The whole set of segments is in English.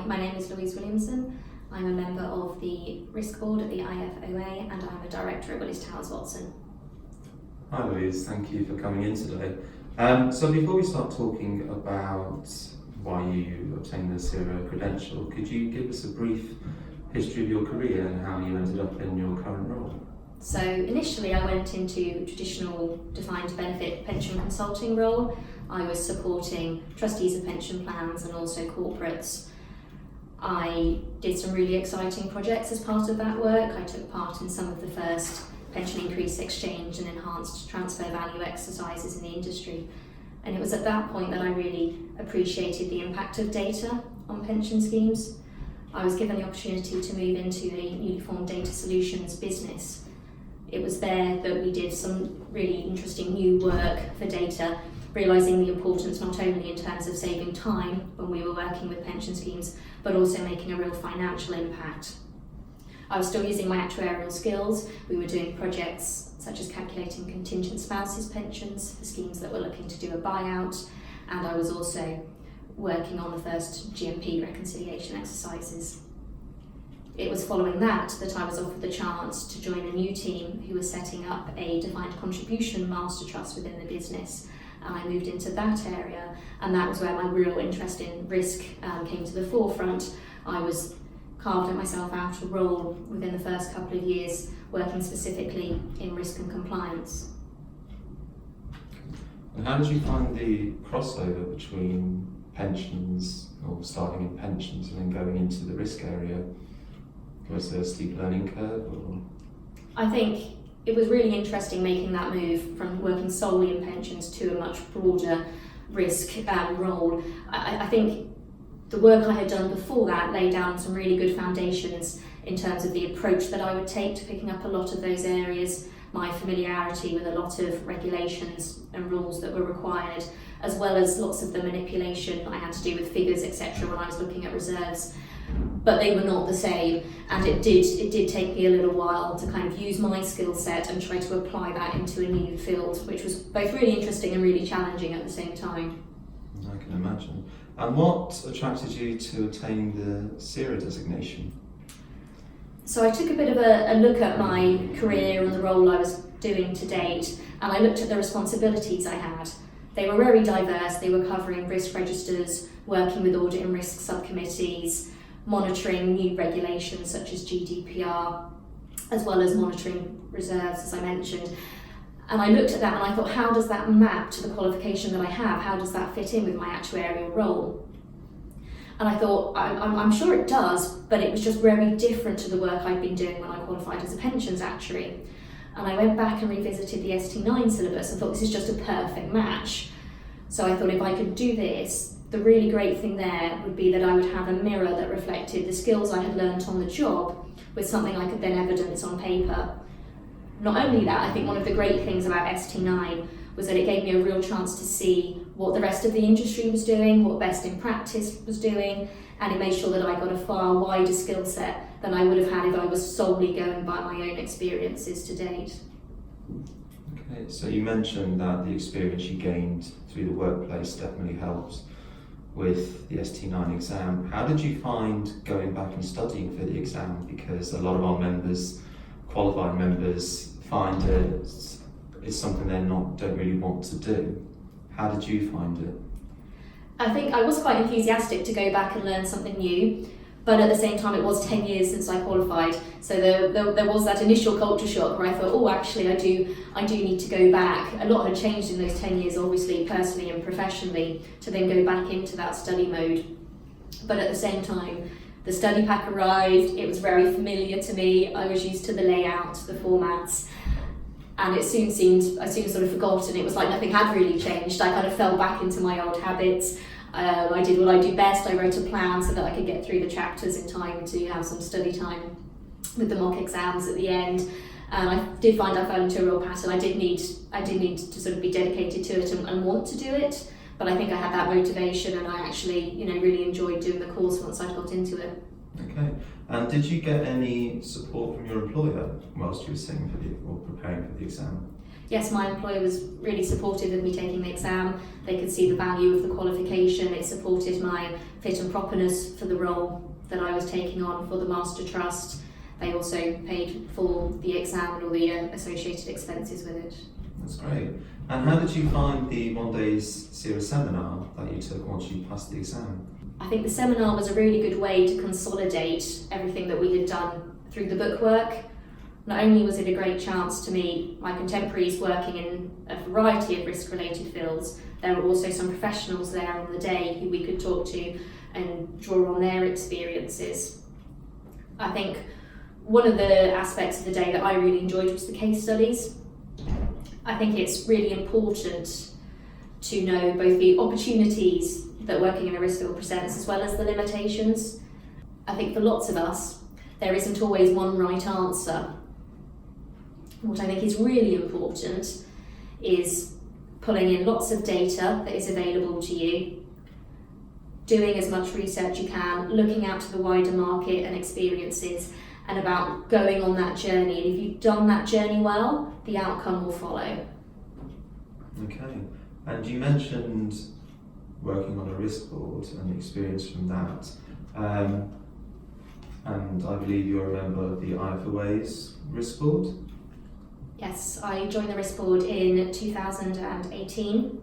my name is Louise Williamson. I'm a member of the Risk Board at the IFOA and I'm a director at Willis Towers Watson. Hi Louise, thank you for coming in today. So before we start talking about why you obtained the CERA credential, could you give us a brief history of your career and how you ended up in your current role? So initially I went into traditional defined benefit pension consulting role. I was supporting trustees of pension plans and also corporates. I did some really exciting projects as part of that work. I took part in some of the first pension increase exchange and enhanced transfer value exercises in the industry. And it was at that point that I really appreciated the impact of data on pension schemes. I was given the opportunity to move into a newly formed data solutions business. It was there that we did some really interesting new work for data, realising the importance not only in terms of saving time when we were working with pension schemes, but also making a real financial impact. I was still using my actuarial skills. We were doing projects such as calculating contingent spouses' pensions for schemes that were looking to do a buyout, and I was also working on the first GMP reconciliation exercises. It was following that I was offered the chance to join a new team who was setting up a defined contribution master trust within the business. And I moved into that area, and that was where my real interest in risk came to the forefront. I was carved myself out a role within the first couple of years, working specifically in risk and compliance. And how did you find the crossover between pensions, or starting in pensions and then going into the risk area? Was there a steep learning curve? Or? I think it was really interesting making that move from working solely in pensions to a much broader risk role. I think the work I had done before that laid down some really good foundations in terms of the approach that I would take to picking up a lot of those areas, my familiarity with a lot of regulations and rules that were required, as well as lots of the manipulation I had to do with figures, etc. when I was looking at reserves. But they were not the same, and it did take me a little while to kind of use my skill set and try to apply that into a new field, which was both really interesting and really challenging at the same time. I can imagine. And what attracted you to obtaining the CERA designation? So I took a bit of a look at my career and the role I was doing to date, and I looked at the responsibilities I had. They were very diverse. They were covering risk registers, working with audit and risk subcommittees, monitoring new regulations such as GDPR, as well as monitoring reserves, as I mentioned. And I looked at that and I thought, how does that map to the qualification that I have? How does that fit in with my actuarial role? And I thought, I'm sure it does, but it was just very different to the work I'd been doing when I qualified as a pensions actuary. And I went back and revisited the ST9 syllabus and thought, this is just a perfect match. So I thought if I could do this, the really great thing there would be that I would have a mirror that reflected the skills I had learnt on the job with something I could then evidence on paper. Not only that, I think one of the great things about ST9 was that it gave me a real chance to see what the rest of the industry was doing, what best in practice was doing, and it made sure that I got a far wider skill set than I would have had if I was solely going by my own experiences to date. Okay, so you mentioned that the experience you gained through the workplace definitely helps with the ST9 exam. How did you find going back and studying for the exam? Because a lot of our members, qualified members, find it's something they don't really want to do. How did you find it? I think I was quite enthusiastic to go back and learn something new, but at the same time it was 10 years since I qualified, so there was that initial culture shock where I thought, oh actually I do need to go back. A lot had changed in those 10 years, obviously personally and professionally, to then go back into that study mode. But at the same time, the study pack arrived, it was very familiar to me, I was used to the layout, the formats, and I soon sort of forgot, and it was like nothing had really changed. I kind of fell back into my old habits. I did what I do best. I wrote a plan so that I could get through the chapters in time to have some study time with the mock exams at the end. And I did find I fell into a real pattern. I did need to sort of be dedicated to it and want to do it. But I think I had that motivation, and I actually, really enjoyed doing the course once I got into it. Okay. And did you get any support from your employer whilst you were preparing for the exam? Yes, my employer was really supportive of me taking the exam. They could see the value of the qualification. It supported my fit and properness for the role that I was taking on for the Master Trust. They also paid for the exam and all the associated expenses with it. That's great. And how did you find the one-day's CERA seminar that you took once you passed the exam? I think the seminar was a really good way to consolidate everything that we had done through the bookwork. Not only was it a great chance to meet my contemporaries working in a variety of risk-related fields, there were also some professionals there on the day who we could talk to and draw on their experiences. I think one of the aspects of the day that I really enjoyed was the case studies. I think it's really important to know both the opportunities that working in a risk field presents as well as the limitations. I think for lots of us, there isn't always one right answer. What I think is really important is pulling in lots of data that is available to you, doing as much research you can, looking out to the wider market and experiences, and about going on that journey. And if you've done that journey well, the outcome will follow. Okay. And you mentioned working on a risk board and the experience from that. And I believe you're a member of the IFOA's risk board? Yes, I joined the risk board in 2018.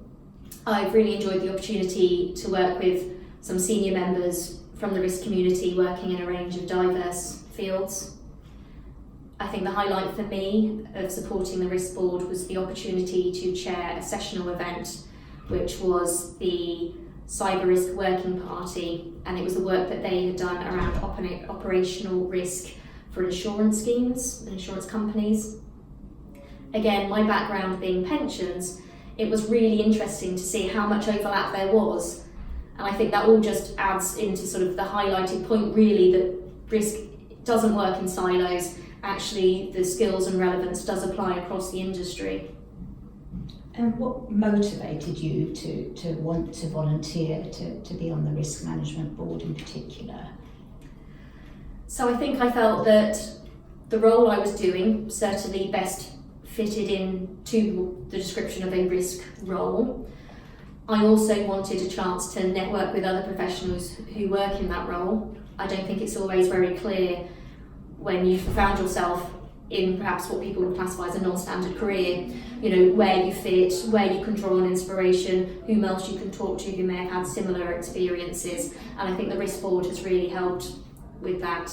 I've really enjoyed the opportunity to work with some senior members from the risk community working in a range of diverse fields. I think the highlight for me of supporting the risk board was the opportunity to chair a sessional event, which was the Cyber Risk Working Party, and it was the work that they had done around operational risk for insurance schemes and insurance companies. Again, my background being pensions, it was really interesting to see how much overlap there was. And I think that all just adds into sort of the highlighted point really that risk doesn't work in silos. Actually, the skills and relevance does apply across the industry. And what motivated you to want to volunteer to be on the risk management board in particular? So I think I felt that the role I was doing certainly best fitted into the description of a risk role. I also wanted a chance to network with other professionals who work in that role. I don't think it's always very clear when you've found yourself in perhaps what people would classify as a non-standard career, where you fit, where you can draw on inspiration, whom else you can talk to who may have had similar experiences. And I think the risk board has really helped with that.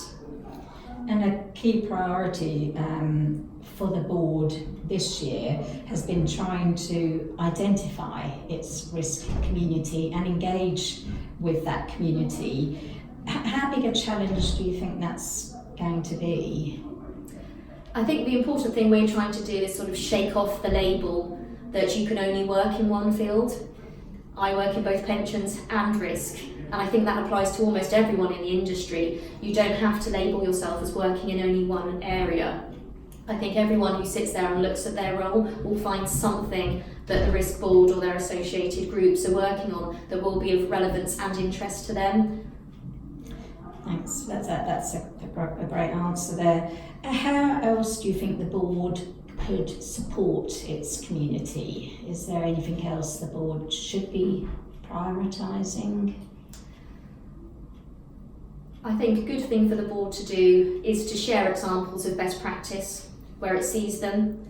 And a key priority for the board this year has been trying to identify its risk community and engage with that community. How big a challenge do you think that's going to be? I think the important thing we're trying to do is sort of shake off the label that you can only work in one field. I work in both pensions and risk, and I think that applies to almost everyone in the industry. You don't have to label yourself as working in only one area. I think everyone who sits there and looks at their role will find something that the risk board or their associated groups are working on that will be of relevance and interest to them. Thanks, that's a great answer there. How else do you think the board could support its community? Is there anything else the board should be prioritising? I think a good thing for the board to do is to share examples of best practice where it sees them.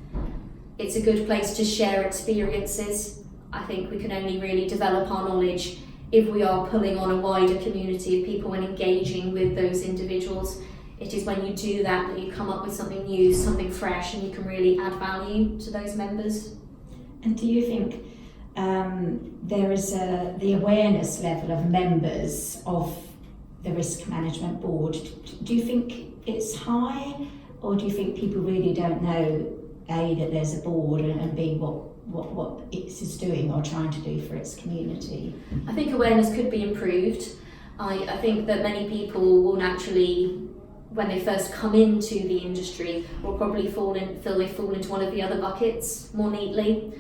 It's a good place to share experiences. I think we can only really develop our knowledge if we are pulling on a wider community of people and engaging with those individuals. It is when you do that you come up with something new, something fresh, and you can really add value to those members. And do you think there is the awareness level of members of the risk management board? Do you think it's high, or do you think people really don't know, A, that there's a board, and B, what it is doing or trying to do for its community? I think awareness could be improved. I think that many people will naturally, when they first come into the industry, will probably feel they fall into one of the other buckets more neatly.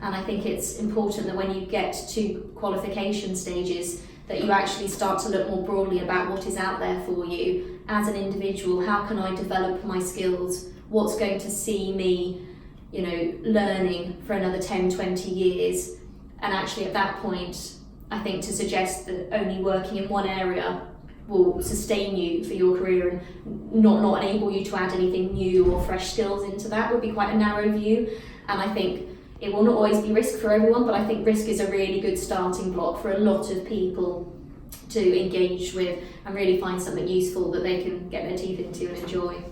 And I think it's important that when you get to qualification stages, that you actually start to look more broadly about what is out there for you as an individual. How can I develop my skills? What's going to see me you know, learning for another 10, 20 years. And actually at that point, I think to suggest that only working in one area will sustain you for your career and not enable you to add anything new or fresh skills into that would be quite a narrow view. And I think it will not always be risk for everyone, but I think risk is a really good starting block for a lot of people to engage with and really find something useful that they can get their teeth into and enjoy.